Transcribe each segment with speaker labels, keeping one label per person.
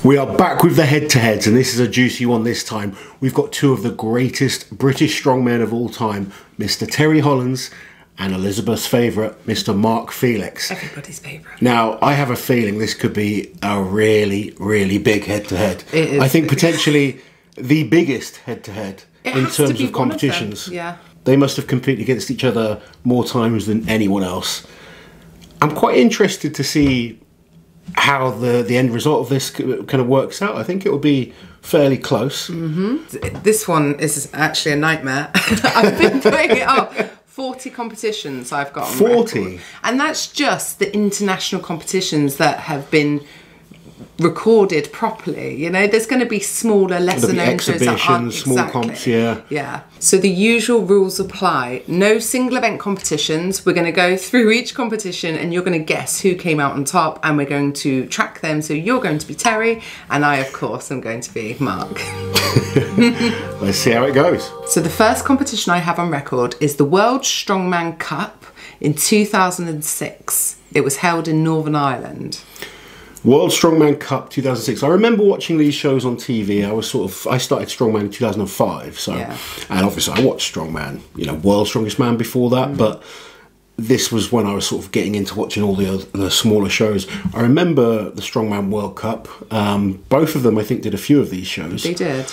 Speaker 1: We are back with the head-to-heads, and this is a juicy one this time. We've got two of the greatest British strongmen of all time, Mr. Terry Hollands and Elizabeth's favourite, Mr. Mark Felix.
Speaker 2: Everybody's favourite.
Speaker 1: Now, I have a feeling this could be a really, really big head-to-head.
Speaker 2: It is.
Speaker 1: I think potentially the biggest head-to-head in terms of competitions.
Speaker 2: Yeah.
Speaker 1: They must have competed against each other more times than anyone else. I'm quite interested to see how the end result of this kind of works out. I think it will be fairly close.
Speaker 2: This one is actually a nightmare. I've been putting it up. 40 competitions I've got on
Speaker 1: 40?
Speaker 2: record. And that's just the international competitions that have been recorded properly. You know, there's going to be smaller, lesser known shows that aren't
Speaker 1: small comps,
Speaker 2: yeah. So the usual rules apply. No single event competitions. We're going to go through each competition and you're going to guess who came out on top, and we're going to track them. So you're going to be Terry and I, of course, am going to be Mark.
Speaker 1: Let's see how it goes.
Speaker 2: So the first competition I have on record is the World Strongman Cup in 2006. It was held in Northern Ireland.
Speaker 1: World Strongman Cup 2006. I remember watching these shows on TV. I started Strongman in 2005, so
Speaker 2: Yeah.
Speaker 1: and obviously I watched Strongman, you know, World Strongest Man before that, but this was when I was sort of getting into watching all the smaller shows. I remember the Strongman World Cup. Both of them, I think, did a few of these shows.
Speaker 2: They did.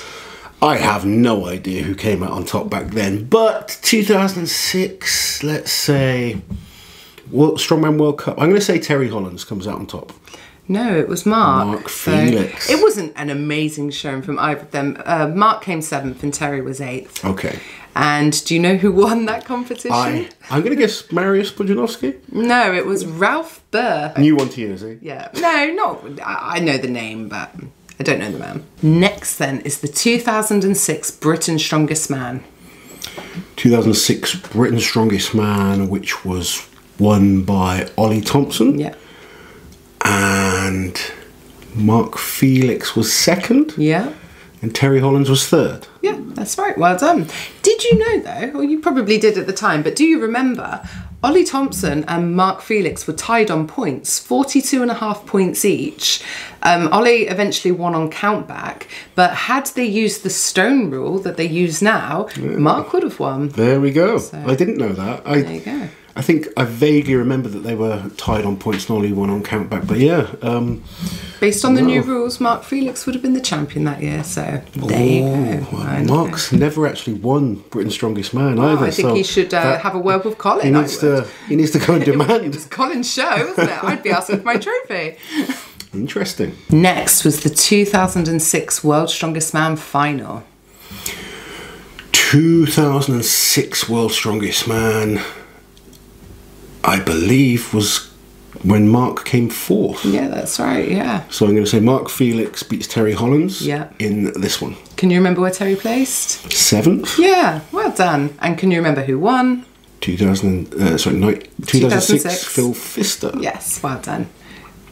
Speaker 1: I have no idea who came out on top back then, but 2006, let's say, Strongman World Cup. I'm going to say Terry Hollands comes out on top.
Speaker 2: No, it was Mark.
Speaker 1: Mark Felix.
Speaker 2: So it wasn't an amazing showing from either of them. Mark came 7th and Terry was 8th.
Speaker 1: Okay.
Speaker 2: And do you know who won that competition?
Speaker 1: I'm going to guess Mariusz Pudzianowski.
Speaker 2: No, it was Ralph Burr.
Speaker 1: New one to you, is he?
Speaker 2: Yeah. No, not. I know the name, but I don't know the man. Next, then, is the 2006 Britain's Strongest Man.
Speaker 1: 2006 Britain's Strongest Man, which was won by Ollie Thompson.
Speaker 2: Yeah.
Speaker 1: And Mark Felix was 2nd.
Speaker 2: Yeah.
Speaker 1: And Terry Hollands was 3rd.
Speaker 2: Yeah, that's right. Well done. Did you know, though, or you probably did at the time, but do you remember Ollie Thompson and Mark Felix were tied on points, 42.5 points each. Ollie eventually won on countback, but had they used the stone rule that they use now, Mark would have won.
Speaker 1: There we go.
Speaker 2: So,
Speaker 1: I didn't know that.
Speaker 2: There you go.
Speaker 1: I think I vaguely remember that they were tied on points and Ollie won on countback, but yeah.
Speaker 2: Based on the new rules, Mark Felix would have been the champion that year, so there you go.
Speaker 1: Mark's never actually won Britain's Strongest Man either.
Speaker 2: I think he should have a word with Colin.
Speaker 1: He needs to go and demand.
Speaker 2: It was Colin's show, wasn't it? I'd be asking for my trophy.
Speaker 1: Interesting.
Speaker 2: Next was the 2006 World's Strongest Man final.
Speaker 1: 2006 World's Strongest Man, I believe, was when Mark came 4th.
Speaker 2: Yeah, that's right, yeah.
Speaker 1: So I'm going to say Mark Felix beats Terry Hollands in this one.
Speaker 2: Can you remember where Terry placed?
Speaker 1: 7th.
Speaker 2: Yeah, well done. And can you remember who won?
Speaker 1: 2006 Phil Pfister.
Speaker 2: Yes, well done.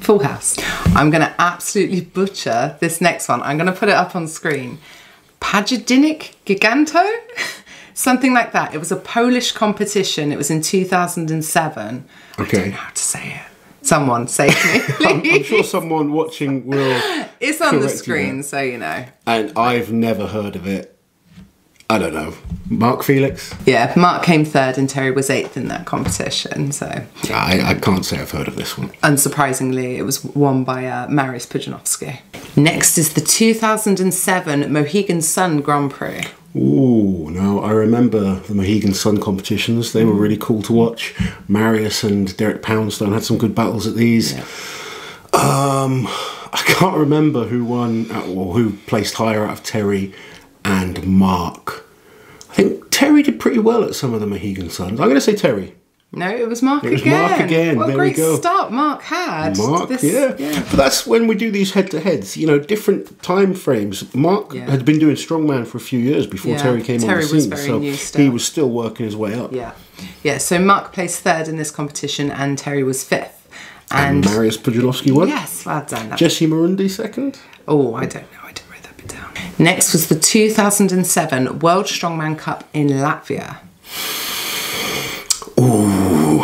Speaker 2: Full house. I'm going to absolutely butcher this next one. I'm going to put it up on screen. Pajadynik Giganto? Something like that. It was a Polish competition. It was in 2007.
Speaker 1: Okay.
Speaker 2: I don't know how to say it. Someone save me, please.
Speaker 1: I'm sure someone watching will.
Speaker 2: It's on the screen, so you know.
Speaker 1: And I've never heard of it. I don't know. Mark Felix?
Speaker 2: Yeah, Mark came 3rd and Terry was 8th in that competition, so.
Speaker 1: I can't say I've heard of this one.
Speaker 2: Unsurprisingly, it was won by Mariusz Pudzianowski. Next is the 2007 Mohegan Sun Grand Prix.
Speaker 1: Ooh, no, I remember the Mohegan Sun competitions. They were really cool to watch. Marius and Derek Poundstone had some good battles at these. Yeah. I can't remember who won or who placed higher out of Terry and Mark. I think Terry did pretty well at some of the Mohegan Suns. I'm going to say Terry.
Speaker 2: No, it was Mark again.
Speaker 1: It was Mark again.
Speaker 2: What a
Speaker 1: great
Speaker 2: start Mark had.
Speaker 1: Mark, yeah. But that's when we do these head-to-heads, you know, different time frames. Mark had been doing Strongman for a few years before Terry came on the scene.
Speaker 2: Terry was very new still.
Speaker 1: He was still working his way up.
Speaker 2: Yeah. Yeah, so Mark placed 3rd in this competition and Terry was 5th.
Speaker 1: And Mariusz Pudzianowski won?
Speaker 2: Yes, well done.
Speaker 1: Jesse Marundi 2nd?
Speaker 2: Oh, I don't know. I didn't write that bit down. Next was the 2007 World Strongman Cup in Latvia.
Speaker 1: Ooh,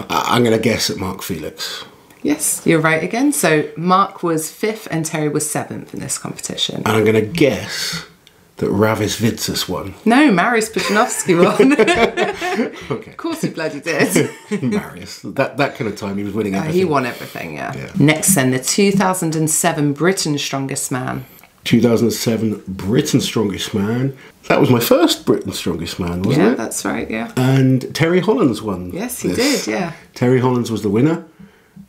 Speaker 1: I'm going to guess at Mark Felix.
Speaker 2: Yes, you're right again. So Mark was 5th and Terry was 7th in this competition.
Speaker 1: And I'm going to guess that Ravis Vidsus won.
Speaker 2: No, Marius Pujanovsky won.
Speaker 1: Okay.
Speaker 2: Of course he bloody did.
Speaker 1: Marius. That kind of time he was winning everything.
Speaker 2: He won everything, yeah. Next then, the 2007 Britain's Strongest Man.
Speaker 1: 2007 Britain's Strongest Man. That was my first Britain's Strongest Man, wasn't it?
Speaker 2: Yeah, that's right, yeah.
Speaker 1: And Terry Hollands won.
Speaker 2: Yes, he did, yeah.
Speaker 1: Terry Hollands was the winner,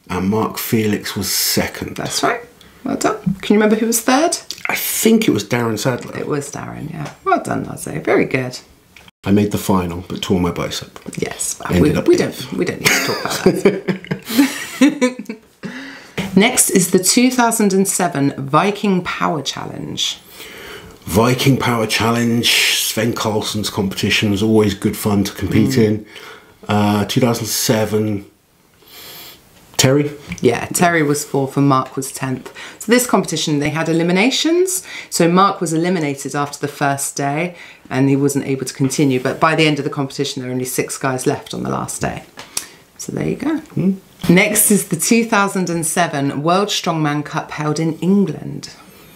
Speaker 1: and Mark Felix was second.
Speaker 2: That's right. Well done. Can you remember who was third?
Speaker 1: I think it was Darren Sadler.
Speaker 2: It was Darren, yeah. Well done, Nazi. Very good.
Speaker 1: I made the final, but tore my bicep.
Speaker 2: Yes, we don't need to talk about that. Next is the 2007 Viking Power Challenge.
Speaker 1: Viking Power Challenge, Sven Carlson's competition was always good fun to compete in. 2007, Terry?
Speaker 2: Yeah, Terry was 4th and Mark was 10th. So this competition, they had eliminations. So Mark was eliminated after the first day and he wasn't able to continue. But by the end of the competition, there were only 6 guys left on the last day. So there you go. Next is the 2007 World Strongman Cup held in England.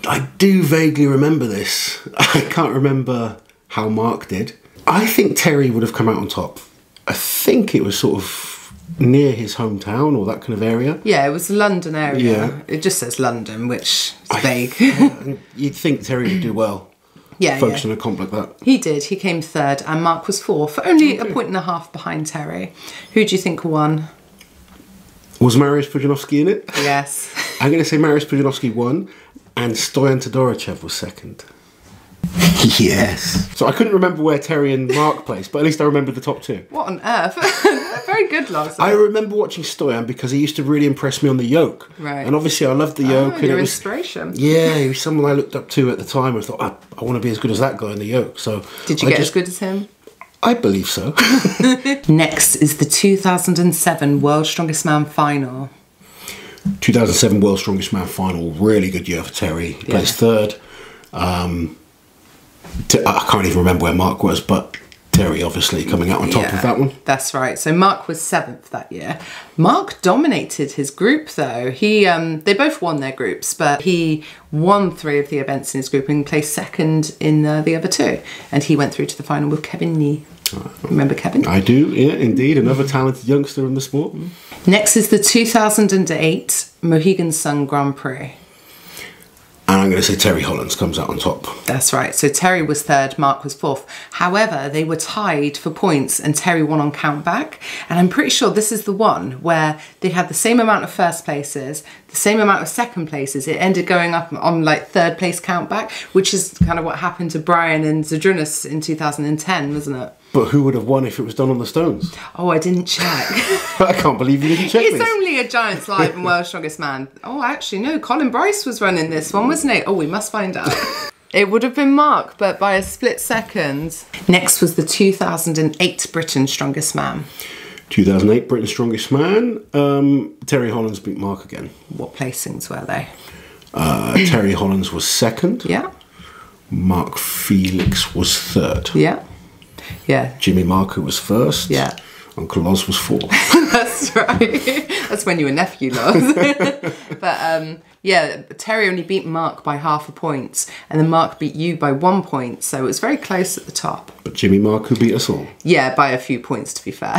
Speaker 1: I do vaguely remember this. I can't remember how Mark did. I think Terry would have come out on top. I think it was sort of near his hometown or that kind of area.
Speaker 2: Yeah, it was the London area.
Speaker 1: Yeah.
Speaker 2: It just says London, which is vague.
Speaker 1: You'd think Terry would do well. Focusing on a comp like that.
Speaker 2: He did. He came 3rd and Mark was 4th, only a point and a half behind Terry. Who do you think won?
Speaker 1: Was Marius Pujanovsky in it?
Speaker 2: Yes.
Speaker 1: I'm going to say Marius Pujanovsky won and Stoyan Todorochev was second. Yes. So I couldn't remember where Terry and Mark placed, but at least I remembered the top 2.
Speaker 2: What on earth? Very good, Lars.
Speaker 1: I remember watching Stoyan because he used to really impress me on the yoke.
Speaker 2: Right.
Speaker 1: And obviously I loved the yoke. And
Speaker 2: your
Speaker 1: it was
Speaker 2: inspiration.
Speaker 1: Yeah, he was someone I looked up to at the time. I thought, I want to be as good as that guy in the yoke. So
Speaker 2: did you get as good as him?
Speaker 1: I believe so.
Speaker 2: Next is the 2007 World Strongest Man final.
Speaker 1: 2007 World Strongest Man final, really good year for Terry. He placed 3rd. I can't even remember where Mark was, but Terry obviously coming out on top of that one.
Speaker 2: That's right. So Mark was 7th that year. Mark dominated his group though. They both won their groups, but he won 3 of the events in his group and placed 2nd in the other 2. And he went through to the final with Kevin Nee. Remember Kevin?
Speaker 1: I do, yeah, indeed. Another talented youngster in the sport.
Speaker 2: Next is the 2008 Mohegan Sun Grand Prix.
Speaker 1: And I'm going to say Terry Hollands comes out on top.
Speaker 2: That's right. So Terry was 3rd, Mark was 4th. However, they were tied for points and Terry won on countback. And I'm pretty sure this is the one where they had the same amount of first places, the same amount of second places. It ended going up on like 3rd place countback, which is kind of what happened to Brian and Zadrunas in 2010, wasn't it?
Speaker 1: But who would have won if it was done on the stones?
Speaker 2: Oh, I didn't check.
Speaker 1: I can't believe you didn't check this.
Speaker 2: It's only a Giants Live and World's Strongest Man. Oh, actually, no. Colin Bryce was running this one, wasn't it? Oh, we must find out. It would have been Mark, but by a split second. Next was the 2008 Britain's Strongest Man.
Speaker 1: 2008 Britain's Strongest Man. Terry Hollands beat Mark again.
Speaker 2: What placings were they?
Speaker 1: Terry Hollands was 2nd.
Speaker 2: Yeah.
Speaker 1: Mark Felix was 3rd.
Speaker 2: Yeah. Yeah.
Speaker 1: Jimmy Marker was 1st.
Speaker 2: Yeah.
Speaker 1: Uncle Loz was 4th.
Speaker 2: That's right. That's when you were nephew Loz. But yeah, Terry only beat Mark by half a point, and then Mark beat you by 1 point, so it was very close at the top.
Speaker 1: But Jimmy Marker beat us all.
Speaker 2: Yeah, by a few points to be fair.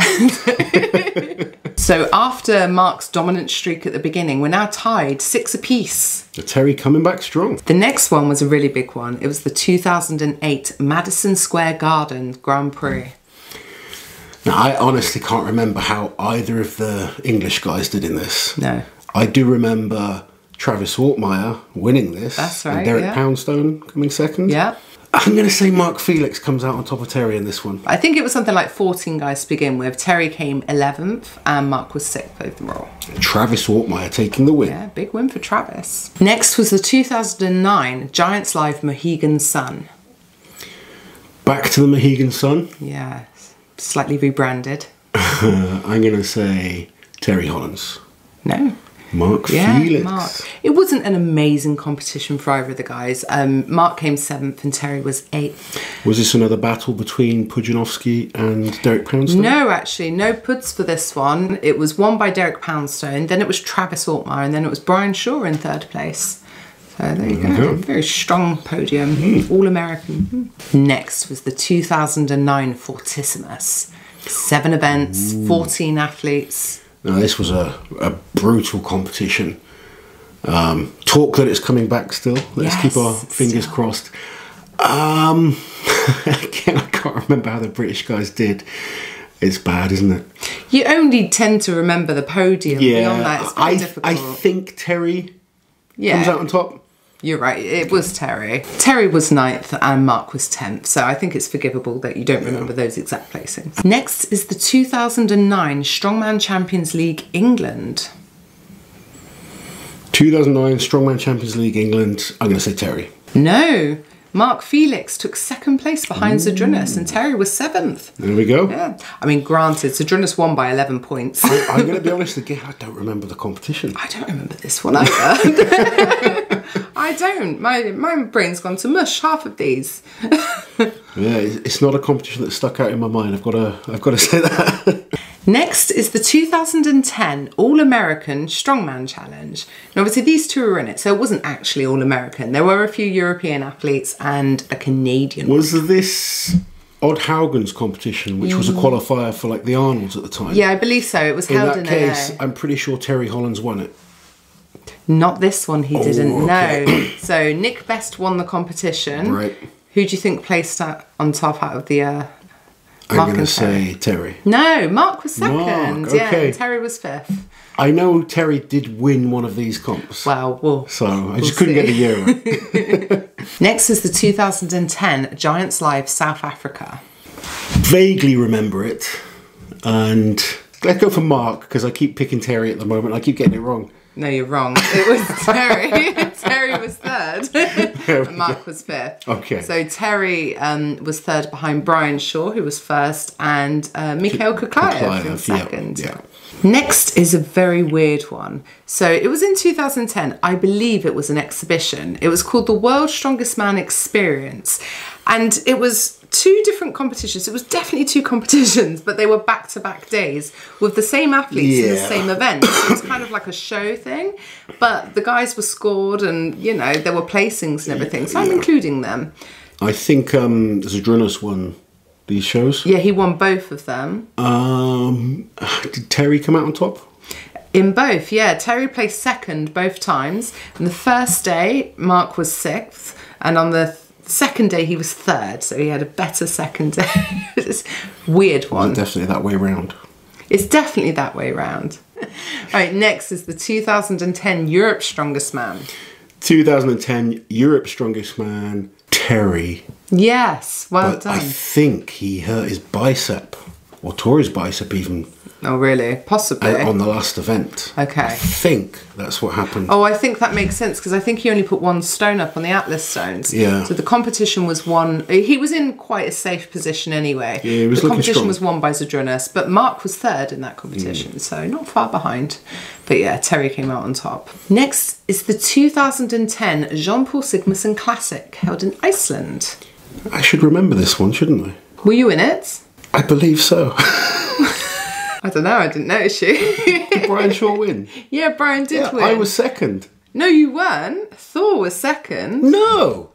Speaker 2: So after Mark's dominant streak at the beginning, we're now tied 6 apiece.
Speaker 1: Terry coming back strong.
Speaker 2: The next one was a really big one. It was the 2008 Madison Square Garden Grand Prix.
Speaker 1: Now, I honestly can't remember how either of the English guys did in this.
Speaker 2: No.
Speaker 1: I do remember Travis Ortmeyer winning this.
Speaker 2: That's right,
Speaker 1: and Derek
Speaker 2: yeah.
Speaker 1: Poundstone coming 2nd.
Speaker 2: Yeah.
Speaker 1: I'm going to say Mark Felix comes out on top of Terry in this one.
Speaker 2: I think it was something like 14 guys to begin with. Terry came 11th and Mark was 6th overall.
Speaker 1: Travis Ortmeyer taking the win.
Speaker 2: Yeah, big win for Travis. Next was the 2009 Giants Live Mohegan Sun.
Speaker 1: Back to the Mohegan Sun.
Speaker 2: Yeah, slightly rebranded.
Speaker 1: I'm going to say Terry Hollands.
Speaker 2: No.
Speaker 1: Mark Felix.
Speaker 2: Mark. It wasn't an amazing competition for either of the guys. Mark came 7th and Terry was 8th.
Speaker 1: Was this another battle between Pudzianowski and Derek Poundstone?
Speaker 2: No, actually, no Puds for this one. It was won by Derek Poundstone, then it was Travis Ortmeyer, and then it was Brian Shaw in 3rd place. So there you go. Very strong podium. All-American. Next was the 2009 Fortissimus. 7 events, 14 athletes.
Speaker 1: Now, this was a brutal competition. Talk that it's coming back still. Let's keep our fingers crossed. Again, I can't remember how the British guys did. It's bad, isn't it?
Speaker 2: You only tend to remember the podium. Beyond that, it's very difficult.
Speaker 1: I think Terry comes out on top.
Speaker 2: You're right, it was Terry. Terry was 9th and Mark was 10th, so I think it's forgivable that you don't remember those exact placings. Next is the 2009 Strongman Champions League England.
Speaker 1: 2009 Strongman Champions League England, I'm going to say Terry.
Speaker 2: No, Mark Felix took 2nd place behind Zydrunas and Terry was 7th.
Speaker 1: There we go.
Speaker 2: Yeah, I mean, granted, Zydrunas won by 11 points.
Speaker 1: I'm going to be honest again, I don't remember the competition.
Speaker 2: I don't remember this one either. I don't. My brain's gone to mush, half of these.
Speaker 1: Yeah, it's not a competition that stuck out in my mind. I've got to say that.
Speaker 2: Next is the 2010 All-American Strongman Challenge. And obviously these two were in it, so it wasn't actually All-American. There were a few European athletes and a Canadian one.
Speaker 1: Was this Odd Haugen's competition, which was a qualifier for like the Arnolds at the time?
Speaker 2: Yeah, I believe so. It was held in
Speaker 1: that case, I'm pretty sure Terry Hollands won it.
Speaker 2: Not this one, he didn't know. So Nick Best won the competition.
Speaker 1: Right.
Speaker 2: Who do you think placed on top out of the
Speaker 1: I'm going to say Terry.
Speaker 2: No, Mark was 2nd.
Speaker 1: Mark, okay.
Speaker 2: Yeah, Terry was 5th.
Speaker 1: I know Terry did win one of these comps.
Speaker 2: Well,
Speaker 1: so I just couldn't get the year right.
Speaker 2: Next is the 2010 Giants Live South Africa.
Speaker 1: Vaguely remember it. And let's go for Mark, because I keep picking Terry at the moment. I keep getting it wrong.
Speaker 2: No, you're wrong. It was Terry. Terry was 3rd and Mark was 5th.
Speaker 1: Okay.
Speaker 2: So Terry was 3rd behind Brian Shaw, who was 1st, and Mikhail Kuklayev in 2nd.
Speaker 1: Yeah.
Speaker 2: Next is a very weird one. So it was in 2010. I believe it was an exhibition. It was called the World's Strongest Man Experience. And it was 2 different competitions. It was definitely 2 competitions, but they were back-to-back days with the same athletes in the same event. So it was kind of like a show thing, but the guys were scored and, you know, there were placings and everything. So I'm including them.
Speaker 1: I think Zydrunas won these shows.
Speaker 2: Yeah, he won both of them.
Speaker 1: Did Terry come out on top?
Speaker 2: In both, yeah. Terry placed 2nd both times. And the first day, Mark was 6th. And on the second day, he was 3rd. So he had a better second day. It's a weird one.
Speaker 1: Well, definitely that way round.
Speaker 2: It's definitely that way round. All right, next is the 2010 Europe's Strongest Man.
Speaker 1: 2010 Europe's Strongest Man, Terry.
Speaker 2: Yes, well done.
Speaker 1: I think he hurt his bicep, or tore his bicep even.
Speaker 2: Oh, really? Possibly.
Speaker 1: On the last event.
Speaker 2: Okay.
Speaker 1: I think that's what happened.
Speaker 2: Oh, I think that makes sense, because I think he only put 1 stone up on the Atlas stones.
Speaker 1: Yeah.
Speaker 2: So the competition was won. He was in quite a safe position anyway.
Speaker 1: Yeah, he was
Speaker 2: the
Speaker 1: looking
Speaker 2: competition
Speaker 1: strong.
Speaker 2: was won by Zydrunas, but Mark was 3rd in that competition, so not far behind. But yeah, Terry came out on top. Next is the 2010 Jean-Paul Sigmarsson Classic, held in Iceland.
Speaker 1: I should remember this one, shouldn't I?
Speaker 2: Were you in it?
Speaker 1: I believe so.
Speaker 2: I don't know, I didn't notice you.
Speaker 1: Did Brian Shaw win?
Speaker 2: Yeah, Brian did win.
Speaker 1: I was 2nd.
Speaker 2: No, you weren't. Thor was 2nd.
Speaker 1: No!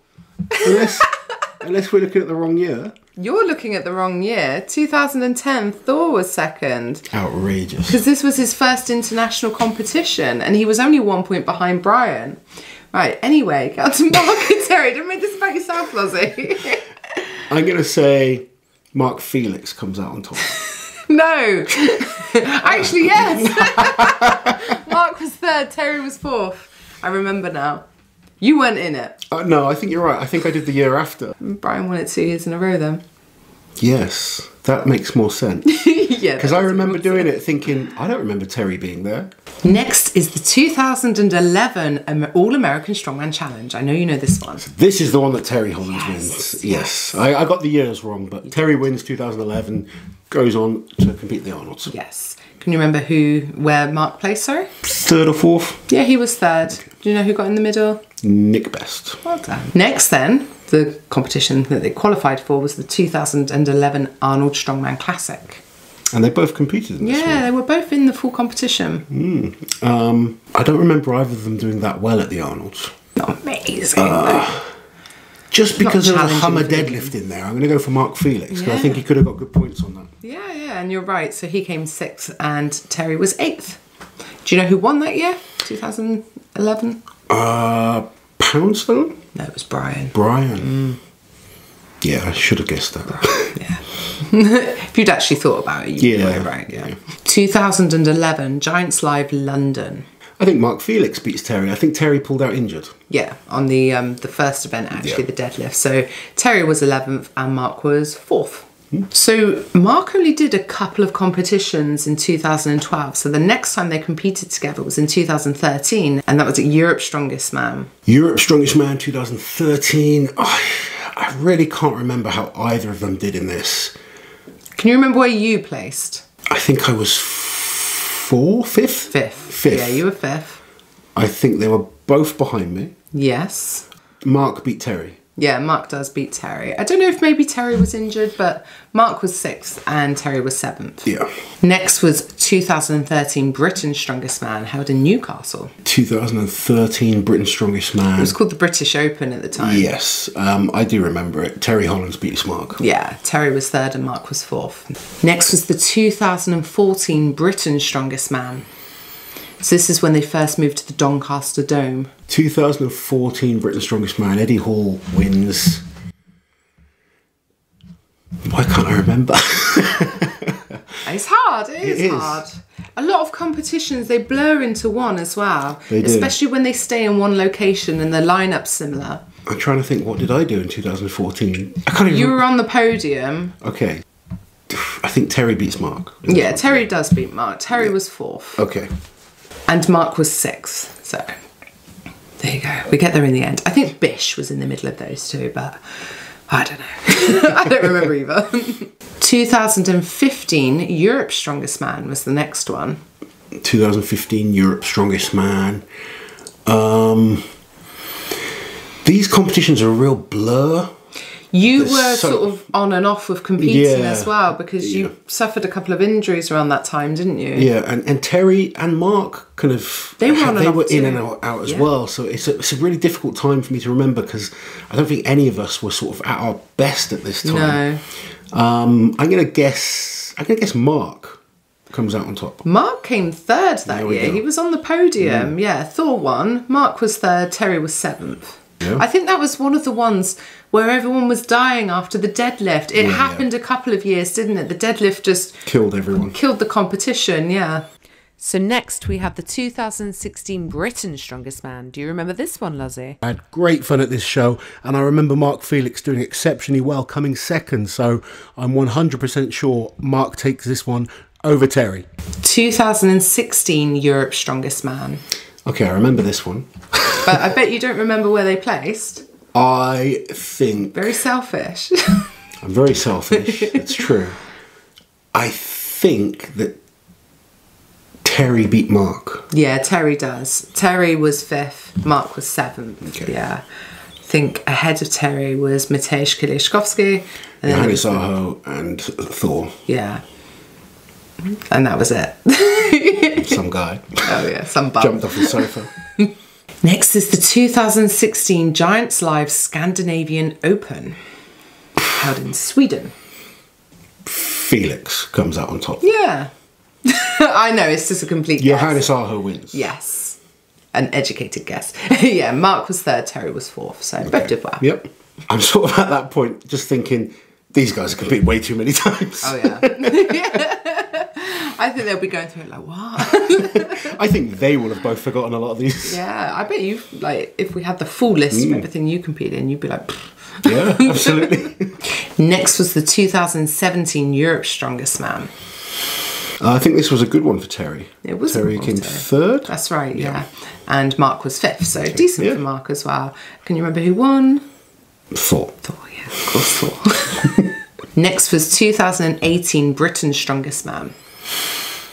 Speaker 1: Unless we're looking at the wrong year.
Speaker 2: You're looking at the wrong year. 2010, Thor was 2nd.
Speaker 1: Outrageous.
Speaker 2: Because this was his first international competition and he was only 1 point behind Brian. Right, anyway, get on to Mark and Terry. Don't make this about yourself, Lozzie.
Speaker 1: I'm going to say Mark Felix comes out on top.
Speaker 2: No. Actually, yes. Mark was 3rd, Terry was 4th. I remember now. You weren't in it.
Speaker 1: No, I think you're right. I think I did the year after.
Speaker 2: Brian won it 2 years in a row then.
Speaker 1: Yes, that makes more sense.
Speaker 2: Yeah.
Speaker 1: Because I remember doing it thinking, I don't remember Terry being there.
Speaker 2: Next is the 2011 All-American Strongman Challenge. I know you know this one.
Speaker 1: This is the one that Terry Hollands wins. Yes. I got the years wrong, but Terry wins 2011, goes on to compete the Arnolds.
Speaker 2: Yes. Can you remember where Mark placed, sorry?
Speaker 1: Third or fourth?
Speaker 2: Yeah, he was third. Do you know who got in the middle?
Speaker 1: Nick Best.
Speaker 2: Well done. Next then, the competition that they qualified for was the 2011 Arnold Strongman Classic.
Speaker 1: And they both competed in this one.
Speaker 2: Yeah, they were both in the full competition.
Speaker 1: I don't remember either of them doing that well at the Arnolds.
Speaker 2: Not amazing. though.
Speaker 1: Just because there was a
Speaker 2: challenging
Speaker 1: Hummer
Speaker 2: for them.
Speaker 1: deadlift in there, I'm going to go for Mark Felix, because I
Speaker 2: Yeah.
Speaker 1: think he could have got good points on that.
Speaker 2: Yeah, and you're right. So he came 6th and Terry was 8th. Do you know who won that year? 2011?
Speaker 1: Poundstone?
Speaker 2: No, it was Brian.
Speaker 1: Brian. Yeah, I should have guessed that.
Speaker 2: Yeah. If you'd actually thought about it, you were right, yeah. 2011, Giants Live London.
Speaker 1: I think Mark Felix beats Terry. I think Terry pulled out injured.
Speaker 2: Yeah, on the first event, actually,
Speaker 1: Yeah.
Speaker 2: the deadlift. So Terry was 11th and Mark was 4th. So Mark only did a couple of competitions in 2012. So the next time they competed together was in 2013, and that was at Europe's Strongest Man.
Speaker 1: Europe's Strongest Man 2013. I really can't remember how either of them did in this.
Speaker 2: Can you remember where you placed?
Speaker 1: I think I was fifth?
Speaker 2: Fifth. Yeah, you were 5th.
Speaker 1: I think they were both behind me.
Speaker 2: Yes.
Speaker 1: Mark beat Terry.
Speaker 2: Yeah, Mark does beat Terry. I don't know if maybe Terry was injured, but Mark was 6th and Terry was 7th.
Speaker 1: Yeah.
Speaker 2: Next was 2013 Britain's Strongest Man, held in Newcastle.
Speaker 1: 2013 Britain's Strongest Man.
Speaker 2: It was called the British Open at the time.
Speaker 1: Yes, I do remember it. Terry Hollands beats Mark.
Speaker 2: Yeah, Terry was 3rd and Mark was 4th. Next was the 2014 Britain's Strongest Man. So this is when they first moved to the Doncaster Dome.
Speaker 1: 2014 Britain's Strongest Man. Eddie Hall wins. Why can't I remember?
Speaker 2: It's hard, it is hard. A lot of competitions, they blur into one as well.
Speaker 1: They do.
Speaker 2: Especially when they stay in one location and the lineup's similar.
Speaker 1: I'm trying to think, what did I do in 2014? I can't even...
Speaker 2: You were on the podium.
Speaker 1: Okay. I think Terry beats Mark.
Speaker 2: Yeah, Terry does beat Mark. Terry was 4th.
Speaker 1: Okay.
Speaker 2: And Mark was 6th. So, there you go. We get there in the end. I think Bish was in the middle of those two, but I don't know. I don't remember either. 2015, Europe's Strongest Man was the next one.
Speaker 1: 2015 Europe's Strongest Man. These competitions are a real blur.
Speaker 2: You were sort of on and off with competing as well, because
Speaker 1: Yeah.
Speaker 2: you suffered a couple of injuries around that time, didn't you?
Speaker 1: Yeah, and Terry and Mark kind of...
Speaker 2: They were on and off
Speaker 1: in
Speaker 2: too.
Speaker 1: and out as
Speaker 2: Yeah.
Speaker 1: well, so it's a really difficult time for me to remember, because I don't think any of us were sort of at our best at this time.
Speaker 2: No.
Speaker 1: I'm gonna guess Mark comes out on top.
Speaker 2: Mark came 3rd that
Speaker 1: There we
Speaker 2: year.
Speaker 1: go.
Speaker 2: He was on the podium. Yeah, Thor won. Mark was 3rd. Terry was 7th.
Speaker 1: Yeah.
Speaker 2: I think that was one of the ones where everyone was dying after the deadlift. It happened a couple of years, didn't it? The deadlift just
Speaker 1: Killed everyone.
Speaker 2: killed the competition, yeah.
Speaker 3: So next we have the 2016 Britain's Strongest Man. Do you remember this one, Lozzie?
Speaker 1: I had great fun at this show, and I remember Mark Felix doing exceptionally well, coming 2nd, so I'm 100% sure Mark takes this one over Terry.
Speaker 2: 2016 Europe's Strongest Man.
Speaker 1: Okay, I remember this one.
Speaker 2: But I bet you don't remember where they placed.
Speaker 1: I think...
Speaker 2: Very selfish.
Speaker 1: I'm very selfish, it's true. I think that Terry beat Mark.
Speaker 2: Yeah, Terry does. Terry was 5th. Mark was 7th.
Speaker 1: Okay.
Speaker 2: Yeah. I think ahead of Terry was Mateusz Kieliszkowski. And then
Speaker 1: Johannes Aho and Thor.
Speaker 2: yeah. And that was it.
Speaker 1: Some guy.
Speaker 2: Oh yeah, some bum.
Speaker 1: Jumped off the sofa.
Speaker 2: Next is the 2016 Giants Live Scandinavian Open, held in Sweden.
Speaker 1: Felix comes out on top.
Speaker 2: Yeah. I know, it's just a complete guess.
Speaker 1: Johannes Aho wins.
Speaker 2: Yes. An educated guess. Yeah, Mark was 3rd, Terry was 4th, so both did well.
Speaker 1: Yep. I'm sort of at that point just thinking, these guys have competed way too many times.
Speaker 2: Oh yeah. I think they'll be going through it like, what?
Speaker 1: I think they will have both forgotten a lot of these.
Speaker 2: Yeah, I bet you, like, if we had the full list of everything you competed in, you'd be like, pfft.
Speaker 1: Yeah, absolutely.
Speaker 2: Next was the 2017 Europe's Strongest Man.
Speaker 1: I think this was a good one for Terry.
Speaker 2: It was a
Speaker 1: Terry
Speaker 2: good one
Speaker 1: came
Speaker 2: for Terry.
Speaker 1: 3rd.
Speaker 2: That's right, yeah. And Mark was 5th, so decent
Speaker 1: Yeah.
Speaker 2: for Mark as well. Can you remember who won?
Speaker 1: Thor.
Speaker 2: Thor, yeah, of course, Thor. Next was 2018 Britain's Strongest Man.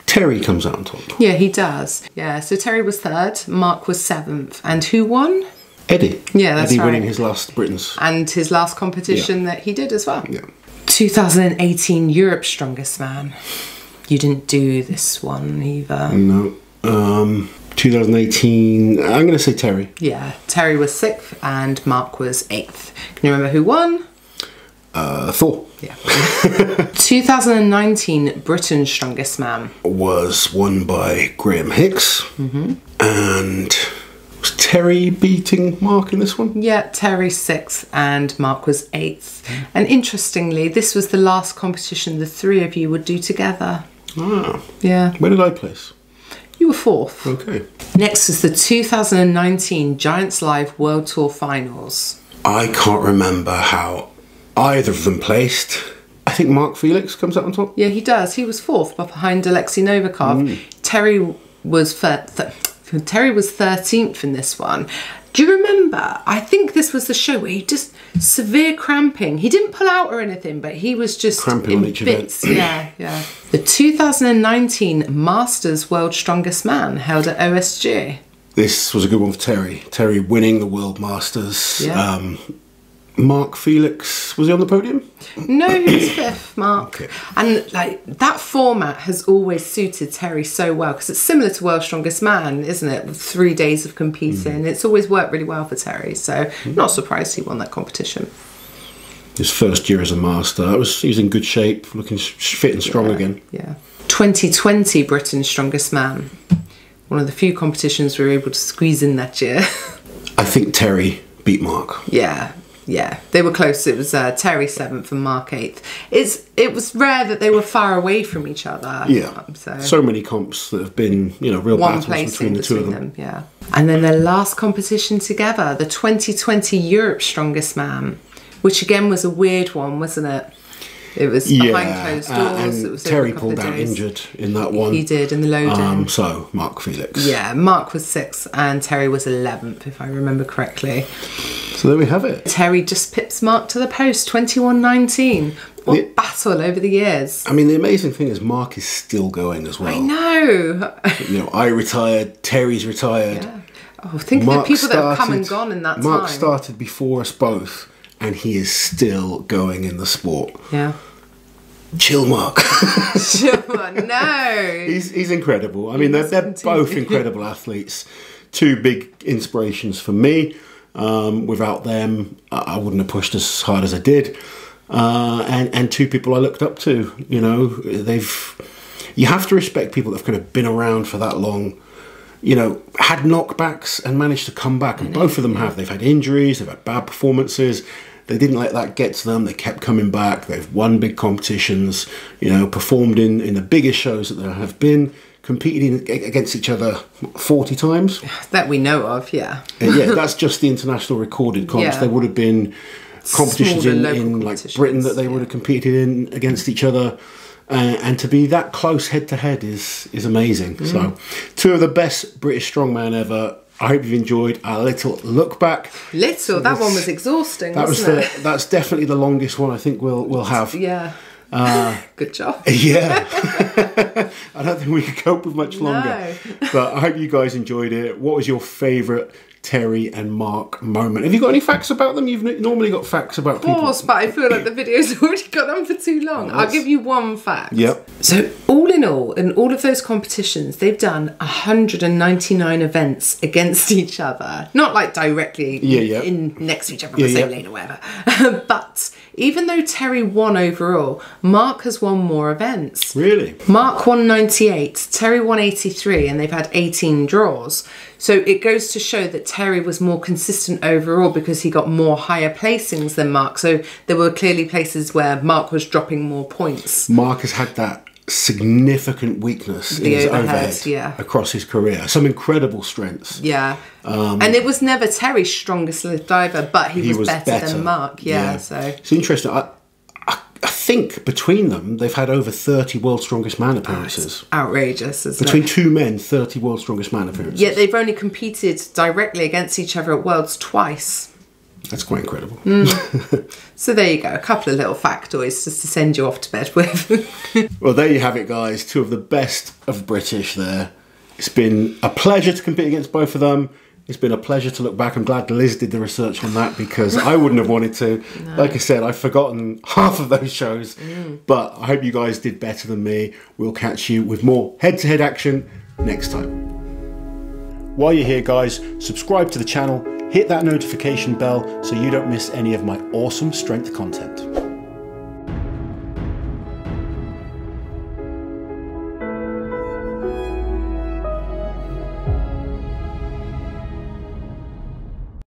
Speaker 1: Terry comes out on top.
Speaker 2: Yeah, he does. Yeah, so Terry was 3rd, Mark was 7th. And who won?
Speaker 1: Eddie.
Speaker 2: Yeah, that's
Speaker 1: Eddie
Speaker 2: right.
Speaker 1: winning his last Britain's.
Speaker 2: And his last competition that he did as well.
Speaker 1: Yeah.
Speaker 2: 2018 Europe's Strongest Man. You didn't do this one either.
Speaker 1: No. 2018, I'm going to say Terry.
Speaker 2: Yeah, Terry was 6th and Mark was 8th. Can you remember who won?
Speaker 1: Thor.
Speaker 2: Yeah. 2019 Britain's Strongest Man.
Speaker 1: Was won by Graham Hicks. And was Terry beating Mark in this one?
Speaker 2: Yeah, Terry 6th and Mark was 8th. And interestingly, this was the last competition the 3 of you would do together.
Speaker 1: Ah.
Speaker 2: Yeah.
Speaker 1: Where did I place?
Speaker 2: You were 4th.
Speaker 1: Okay.
Speaker 2: Next is the 2019 Giants Live World Tour Finals.
Speaker 1: I can't remember how either of them placed. I think Mark Felix comes out on top.
Speaker 2: Yeah, he does. He was 4th, but behind Alexei Novikov. Terry was Terry was 13th in this one. Do you remember? I think this was the show where he just severe cramping. He didn't pull out or anything, but he was just
Speaker 1: Cramping on each
Speaker 2: bits. Yeah. The 2019 Masters World's Strongest Man held at OSG.
Speaker 1: This was a good one for Terry. Terry winning the World Masters.
Speaker 2: Yeah.
Speaker 1: Mark Felix, was he on the podium?
Speaker 2: No, he was 5th, Mark.
Speaker 1: Okay.
Speaker 2: And like that format has always suited Terry so well because it's similar to World's Strongest Man, isn't it? With 3 days of competing. It's always worked really well for Terry. So not surprised he won that competition.
Speaker 1: His first year as a master. He was in good shape, looking fit and strong again.
Speaker 2: Yeah. 2020 Britain's Strongest Man. One of the few competitions we were able to squeeze in that year.
Speaker 1: I think Terry beat Mark.
Speaker 2: Yeah, they were close. It was Terry 7th and Mark 8th. It was rare that they were far away from each other.
Speaker 1: Yeah, so many comps that have been, real
Speaker 2: one
Speaker 1: battles
Speaker 2: place
Speaker 1: between the two of them.
Speaker 2: Yeah. And then their last competition together, the 2020 Europe's Strongest Man, which again was a weird one, wasn't it? It was behind closed doors.
Speaker 1: And
Speaker 2: it was
Speaker 1: Terry pulled out injured in that one.
Speaker 2: He did in the load-in.
Speaker 1: So Mark Felix.
Speaker 2: Yeah, Mark was 6th and Terry was 11th, if I remember correctly.
Speaker 1: So there we have it.
Speaker 2: Terry just pips Mark to the post, 21-19. What battle over the years.
Speaker 1: I mean, the amazing thing is Mark is still going as well.
Speaker 2: I know.
Speaker 1: I retired, Terry's retired.
Speaker 2: Yeah. Oh, think of the people that have come and gone in that time.
Speaker 1: Mark started before us both, and he is still going in the sport.
Speaker 2: Yeah.
Speaker 1: Chill, Mark.
Speaker 2: No.
Speaker 1: He's incredible. I mean, they're both incredible athletes. 2 big inspirations for me. Without them, I wouldn't have pushed as hard as I did. And 2 people I looked up to. You have to respect people that have kind of been around for that long. Had knockbacks and managed to come back, and both of them have. They've had injuries, they've had bad performances. They didn't let that get to them. They kept coming back. They've won big competitions, performed in the biggest shows that there have been, competing against each other 40 times.
Speaker 2: That we know of, yeah.
Speaker 1: Yeah, that's just the international recorded comps.
Speaker 2: Yeah.
Speaker 1: There would have been competitions in like Britain that they would have competed in against each other. And to be that close head to head is amazing. So 2 of the best British strongman ever. I hope you've enjoyed our little look back.
Speaker 2: That one was exhausting, wasn't it?
Speaker 1: That's definitely the longest one I think we'll have.
Speaker 2: Yeah. Good job.
Speaker 1: Yeah. I don't think we could cope with much longer.
Speaker 2: No.
Speaker 1: But I hope you guys enjoyed it. What was your favourite Terry and Mark moment? Have you got any facts about them? You've normally got facts about people.
Speaker 2: Of course, but I feel like the video's already gone on for too long. I'll give you one fact.
Speaker 1: Yep.
Speaker 2: So all in all of those competitions, they've done 199 events against each other. Not like directly in next to each other on the same lane or whatever. But even though Terry won overall, Mark has won more events.
Speaker 1: Really?
Speaker 2: Mark won 98, Terry won 83, and they've had 18 draws. So it goes to show that Terry was more consistent overall because he got more higher placings than Mark. So there were clearly places where Mark was dropping more points.
Speaker 1: Mark has had that significant weakness in his overhead across his career. Some incredible strengths.
Speaker 2: Yeah. And it was never Terry's strongest lift diver, but he was better than Mark. Yeah. So
Speaker 1: it's interesting. I think between them, they've had over 30 World's Strongest Man appearances.
Speaker 2: Outrageous, isn't
Speaker 1: Between 2 men, 30 World's Strongest Man appearances.
Speaker 2: Yet they've only competed directly against each other at Worlds twice.
Speaker 1: That's quite incredible.
Speaker 2: So there you go, a couple of little factoids just to send you off to bed with.
Speaker 1: Well, there you have it, guys. Two of the best of British there. It's been a pleasure to compete against both of them. It's been a pleasure to look back. I'm glad Liz did the research on that because I wouldn't have wanted to. No. Like I said, I've forgotten half of those shows. But I hope you guys did better than me. We'll catch you with more head-to-head action next time. While you're here, guys, subscribe to the channel, hit that notification bell so you don't miss any of my awesome strength content.